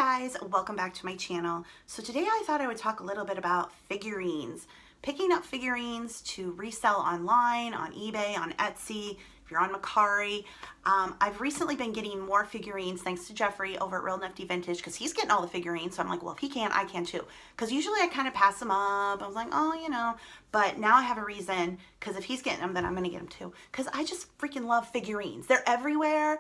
guys, welcome back to my channel. So today I thought I would talk a little bit about figurines. Picking up figurines to resell online, on eBay, on Etsy, if you're on Macari. I've recently been getting more figurines thanks to Jeffrey over at Real Nifty Vintage because he's getting all the figurines. So I'm like, well, if he can, I can too. Because usually I kind of pass them up. I was like, oh, you know. But now I have a reason because if he's getting them, then I'm going to get them too. Because I just freaking love figurines. They're everywhere.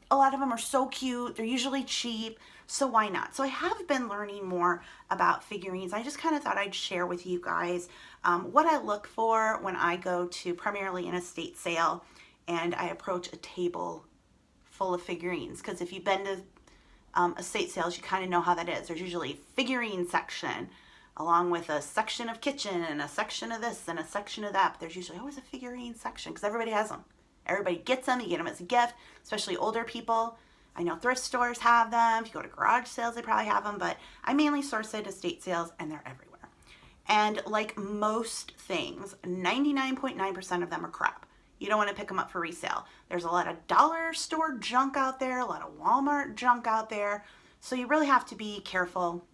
A lot of them are so cute. They're usually cheap. So why not? So I have been learning more about figurines. I just kind of thought I'd share with you guys what I look for when I go to primarily an estate sale and I approach a table full of figurines. Because if you've been to estate sales, you kind of know how that is. There's usually a figurine section along with a section of kitchen and a section of this and a section of that. But there's usually always a figurine section because everybody has them. Everybody gets them. You get them as a gift, especially older people. I know thrift stores have them. If you go to garage sales, they probably have them, but I mainly source at estate sales and they're everywhere. And like most things, 99.9% of them are crap. You don't want to pick them up for resale. There's a lot of dollar store junk out there, a lot of Walmart junk out there. So you really have to be careful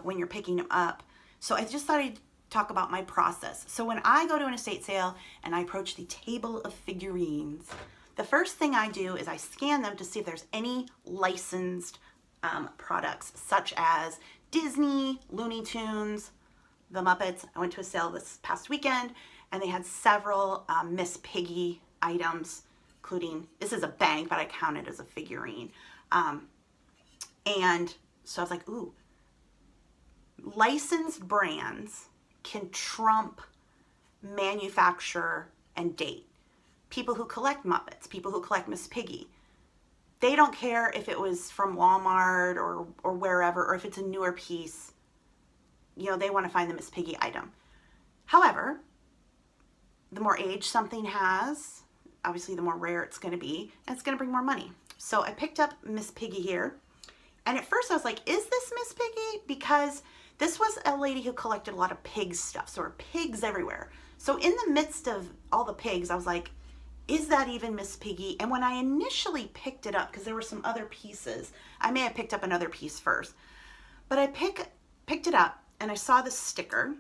when you're picking them up. So I just thought I'd talk about my process. So when I go to an estate sale and I approach the table of figurines, the first thing I do is I scan them to see if there's any licensed products such as Disney, Looney Tunes, the Muppets. I went to a sale this past weekend and they had several Miss Piggy items, including, this is a bank, but I count it as a figurine. And so I was like, ooh, licensed brands can trump manufacturer and date. People who collect Muppets, people who collect Miss Piggy, they don't care if it was from Walmart or wherever, or if it's a newer piece. You know, they want to find the Miss Piggy item. However, the more age something has, obviously the more rare it's going to be, and it's going to bring more money. So I picked up Miss Piggy here, and at first I was like, is this Miss Piggy? Because this was a lady who collected a lot of pig stuff, so there were pigs everywhere. So in the midst of all the pigs, I was like, is that even Miss Piggy? And when I initially picked it up, because there were some other pieces, I may have picked up another piece first, but I picked it up and I saw the sticker,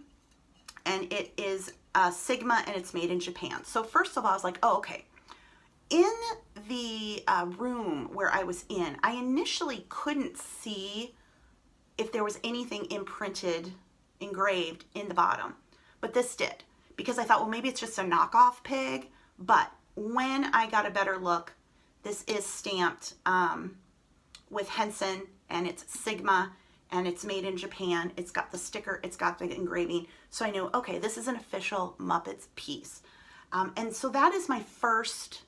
and it is Sigma and it's made in Japan. So first of all, I was like, oh, okay. In the room where I was in, I initially couldn't see if there was anything imprinted, engraved in the bottom, but this did, because I thought, well, maybe it's just a knockoff pig. But when I got a better look, this is stamped with Henson, and it's Sigma, and it's made in Japan. It's got the sticker, it's got the engraving. So I knew, okay, this is an official Muppets piece. And so that is my first,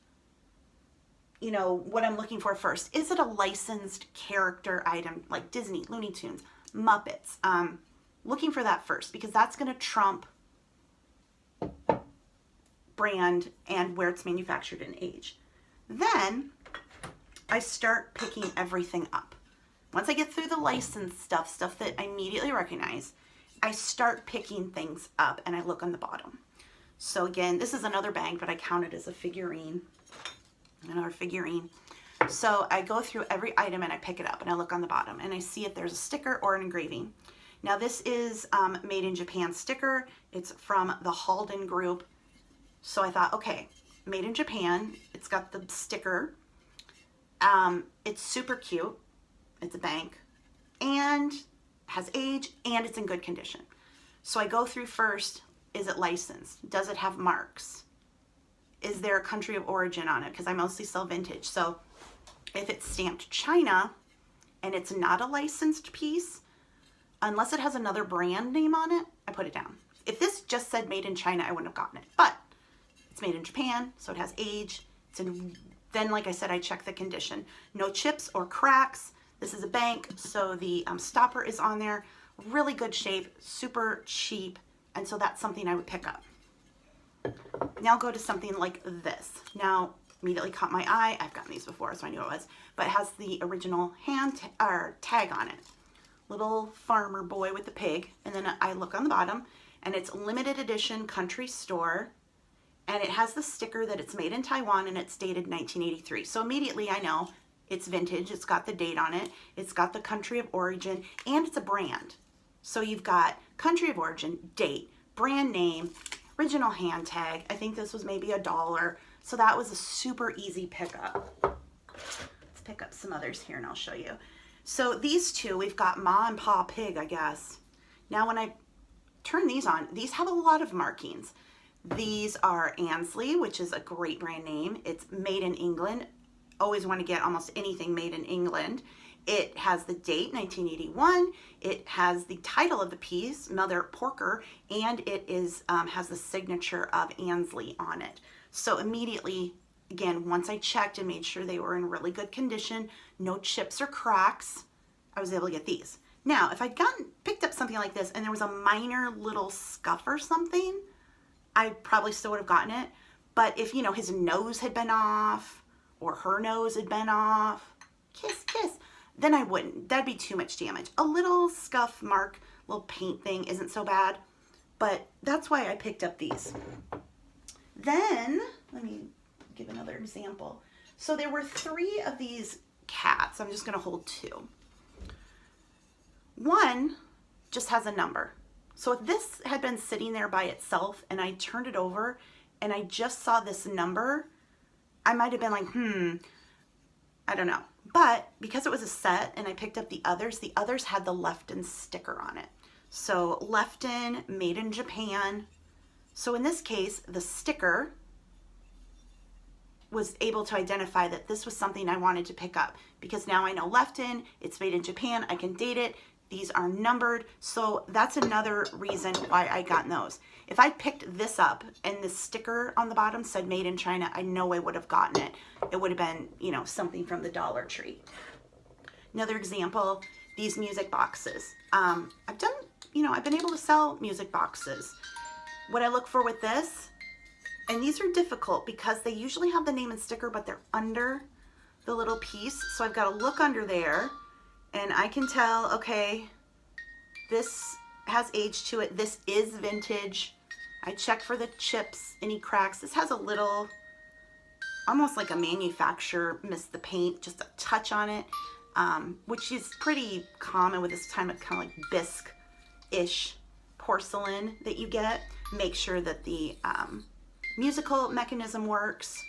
you know, what I'm looking for first. Is it a licensed character item like Disney, Looney Tunes, Muppets? Looking for that first, because that's going to trump brand and where it's manufactured and age. Then I start picking everything up. Once I get through the licensed stuff that I immediately recognize, I start picking things up and I look on the bottom. So again, this is another bag, but I count it as a figurine. Another figurine. So I go through every item and I pick it up and I look on the bottom and I see if there's a sticker or an engraving. Now this is made in Japan sticker. It's from the Halden group. So I thought, okay, made in Japan. It's got the sticker. It's super cute. It's a bank and has age and it's in good condition. So I go through first, is it licensed? Does it have marks? Is there a country of origin on it? Because I mostly sell vintage. So if it's stamped China and it's not a licensed piece, unless it has another brand name on it, I put it down. If this just said made in China, I wouldn't have gotten it. But it's made in Japan, so it has age. Then, like I said, I check the condition. No chips or cracks. This is a bank, so the stopper is on there. Really good shape, super cheap, and so that's something I would pick up. Now I'll go to something like this. Now, immediately caught my eye. I've gotten these before, so I knew it was. But it has the original tag on it. Little farmer boy with the pig. And then I look on the bottom, and it's limited edition country store. And it has the sticker that it's made in Taiwan, and it's dated 1983. So immediately I know it's vintage, it's got the date on it, it's got the country of origin, and it's a brand. So you've got country of origin, date, brand name, original hand tag. I think this was maybe $1. So that was a super easy pickup. Let's pick up some others here and I'll show you. So these two, we've got Ma and Pa Pig, I guess. Now when I turn these on, these have a lot of markings. These are Ansley, which is a great brand name. It's made in England. Always want to get almost anything made in England. It has the date, 1981. It has the title of the piece, Mother Porker, and it is has the signature of Ansley on it. So immediately, again, once I checked and made sure they were in really good condition, no chips or cracks, I was able to get these. Now, if I'd picked up something like this and there was a minor little scuff or something, I probably still would have gotten it. But if, you know, his nose had been off or her nose had been off, kiss, kiss, then I wouldn't. That'd be too much damage. A little scuff mark, little paint thing isn't so bad, but that's why I picked up these. Then, let me give another example. So there were 3 of these cats. I'm just gonna hold 2. One just has a number. So if this had been sitting there by itself and I turned it over and I just saw this number, I might have been like, I don't know. But because it was a set and I picked up the others had the Lefton sticker on it. So Lefton, made in Japan. So in this case, the sticker was able to identify that this was something I wanted to pick up because now I know Lefton, it's made in Japan, I can date it. These are numbered, so that's another reason why I got those. If I picked this up and the sticker on the bottom said made in China, I know I would have gotten it. It would have been, you know, something from the Dollar Tree. Another example, these music boxes. I've been able to sell music boxes. What I look for with this, and these are difficult because they usually have the name and sticker, but they're under the little piece. So I've got to look under there. And I can tell, okay, this has age to it. This is vintage. I check for the chips, any cracks. This has a little, almost like a manufacturer missed the paint, just a touch on it, which is pretty common with this time of kind of like bisque-ish porcelain that you get. Make sure that the musical mechanism works.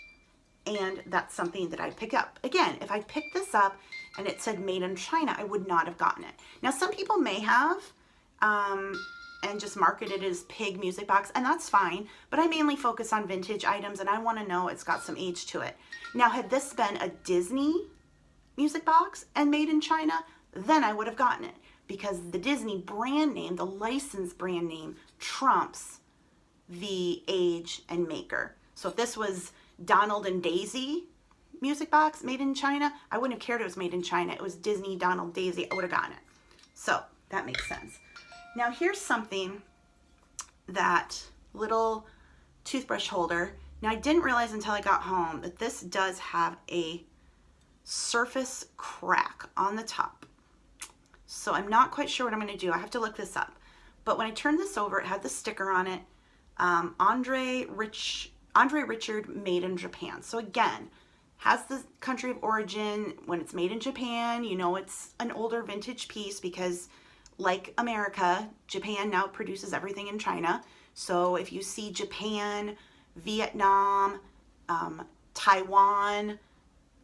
And that's something that I pick up. Again, if I picked this up and it said made in China, I would not have gotten it. Now, some people may have and just market it as pig music box, and that's fine. But I mainly focus on vintage items, and I want to know it's got some age to it. Now, had this been a Disney music box and made in China, then I would have gotten it because the Disney brand name, the licensed brand name, trumps the age and maker. So if this was Donald and Daisy music box made in China, I wouldn't have cared it was made in China. It was Disney, Donald, Daisy, I would have gotten it. So that makes sense. Now here's something, that little toothbrush holder. Now I didn't realize until I got home that this does have a surface crack on the top. So I'm not quite sure what I'm going to do. I have to look this up. But when I turned this over, it had the sticker on it. Andre Richard, made in Japan. So again, has the country of origin. When it's made in Japan, you know it's an older vintage piece because, like America, Japan now produces everything in China. So if you see Japan, Vietnam, Taiwan,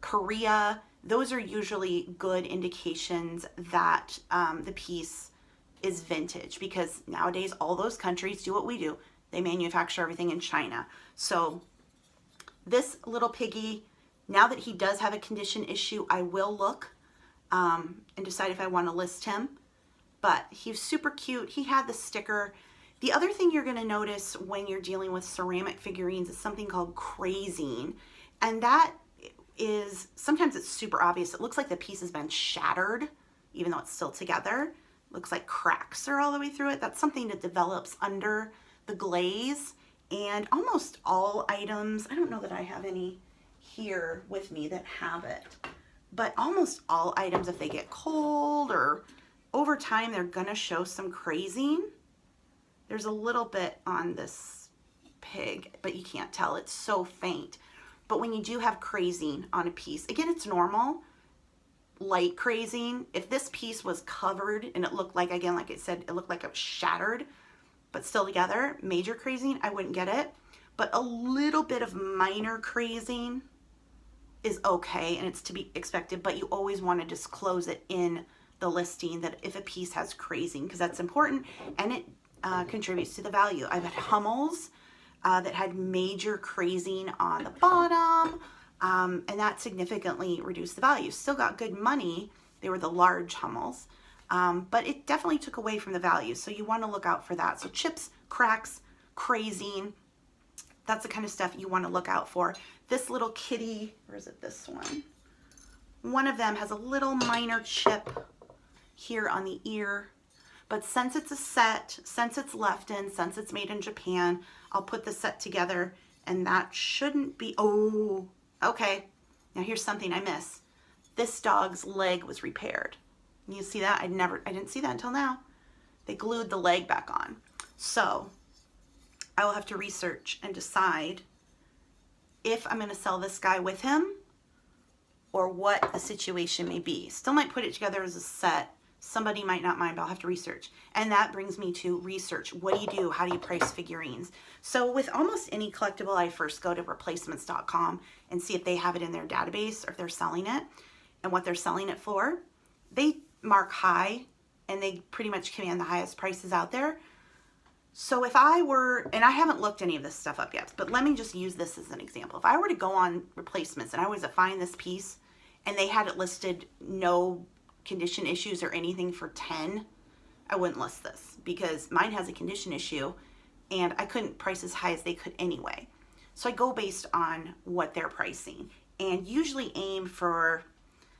Korea, those are usually good indications that the piece is vintage, because nowadays all those countries do what we do. They manufacture everything in China. So this little piggy, now that he does have a condition issue, I will look and decide if I want to list him. But he's super cute. He had the sticker. The other thing you're going to notice when you're dealing with ceramic figurines is something called crazing. And that is, sometimes it's super obvious. It looks like the piece has been shattered, even though it's still together. Looks like cracks are all the way through it. That's something that develops under the glaze. And almost all items, I don't know that I have any here with me that have it, but almost all items, if they get cold or over time, they're gonna show some crazing. There's a little bit on this pig, but you can't tell, it's so faint. But when you do have crazing on a piece, again, it's normal. light crazing. If this piece was covered and it looked like, again, like it said, it looked like it was shattered, but still together, major crazing, I wouldn't get it. But a little bit of minor crazing is okay, and it's to be expected, but you always want to disclose it in the listing that if a piece has crazing, because that's important, and it contributes to the value. I've had Hummels that had major crazing on the bottom, and that significantly reduced the value. Still got good money. They were the large Hummels, but it definitely took away from the value. So you want to look out for that. So chips, cracks, crazing, that's the kind of stuff you want to look out for. This little kitty, or is it this one? One of them has a little minor chip here on the ear. But since it's a set, since it's left in, since it's made in Japan, I'll put the set together, and that shouldn't be, oh, okay. Now here's something I miss. This dog's leg was repaired. You see that? I didn't see that until now. They glued the leg back on. So I will have to research and decide if I'm going to sell this guy with him or what the situation may be. Still might put it together as a set. Somebody might not mind, but I'll have to research. And that brings me to research. What do you do? How do you price figurines? So with almost any collectible, I first go to replacements.com and see if they have it in their database or if they're selling it and what they're selling it for. They mark high and they pretty much command the highest prices out there. So if I were, and I haven't looked any of this stuff up yet, but let me just use this as an example. If I were to go on replacements and I was to find this piece and they had it listed no condition issues or anything for 10, I wouldn't list this because mine has a condition issue and I couldn't price as high as they could anyway. So I go based on what they're pricing and usually aim for,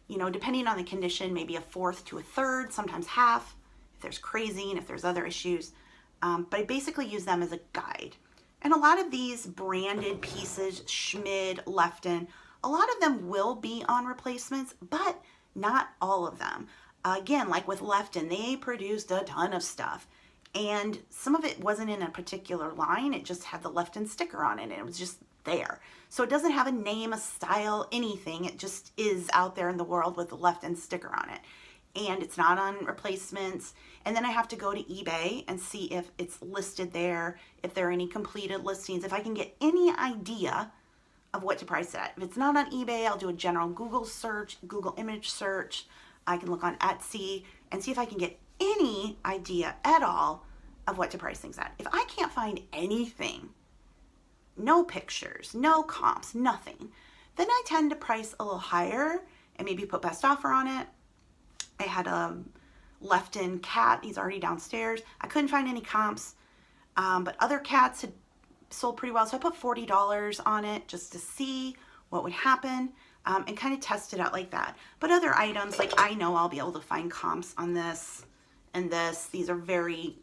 you know, depending on the condition, maybe a fourth to a third, sometimes half, if there's crazing, if there's other issues. But I basically use them as a guide. And a lot of these branded pieces, Schmid, Lefton, a lot of them will be on replacements, but not all of them. Again, like with Lefton, they produced a ton of stuff. And some of it wasn't in a particular line. It just had the Lefton sticker on it. And it was just there. So it doesn't have a name, a style, anything. It just is out there in the world with the Lefton sticker on it. And it's not on replacements. And then I have to go to eBay and see if it's listed there, if there are any completed listings, if I can get any idea of what to price it at. If it's not on eBay, I'll do a general Google search, Google image search. I can look on Etsy and see if I can get any idea at all of what to price things at. If I can't find anything, no pictures, no comps, nothing, then I tend to price a little higher and maybe put best offer on it. I had a Lefton cat. He's already downstairs. I couldn't find any comps, but other cats had sold pretty well. So I put $40 on it just to see what would happen and kind of test it out like that. But other items, like I know I'll be able to find comps on this and this. These are very,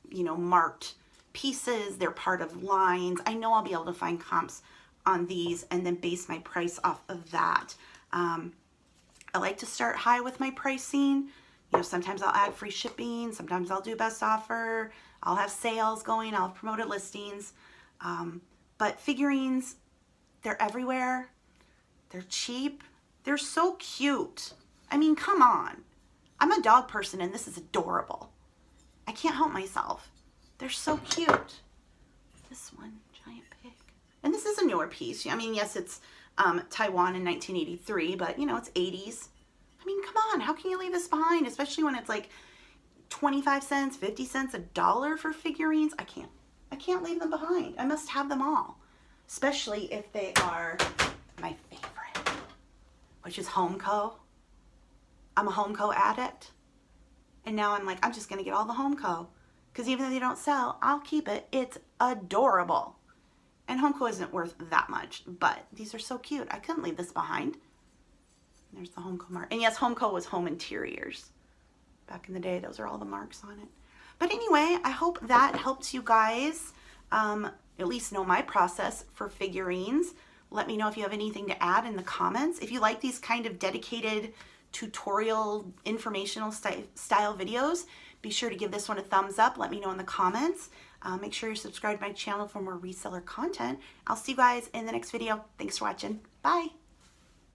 you know, marked pieces. They're part of lines. I know I'll be able to find comps on these and then base my price off of that. I like to start high with my pricing. You know, sometimes I'll add free shipping. Sometimes I'll do best offer. I'll have sales going. I'll have promoted listings. But figurines, they're everywhere. They're cheap. They're so cute. I mean, come on. I'm a dog person and this is adorable. I can't help myself. They're so cute. This one, giant pig. And this is a newer piece. I mean, yes, it's Taiwan in 1983, but you know, it's 80s. I mean, come on, how can you leave this behind? Especially when it's like 25 cents, 50 cents, $1 for figurines. I can't leave them behind. I must have them all, especially if they are my favorite, which is Homeco. I'm a Homeco addict. And now I'm like, I'm just going to get all the Homeco because even though they don't sell, I'll keep it. It's adorable. And Homeco isn't worth that much, but these are so cute. I couldn't leave this behind. There's the Homeco mark. And yes, Homeco was home interiors. Back in the day, those are all the marks on it. But anyway, I hope that helps you guys at least know my process for figurines. Let me know if you have anything to add in the comments. If you like these kind of dedicated tutorial, informational style videos, be sure to give this one a thumbs up. Let me know in the comments. Make sure you're subscribed to my channel for more reseller content. I'll see you guys in the next video. Thanks for watching. Bye.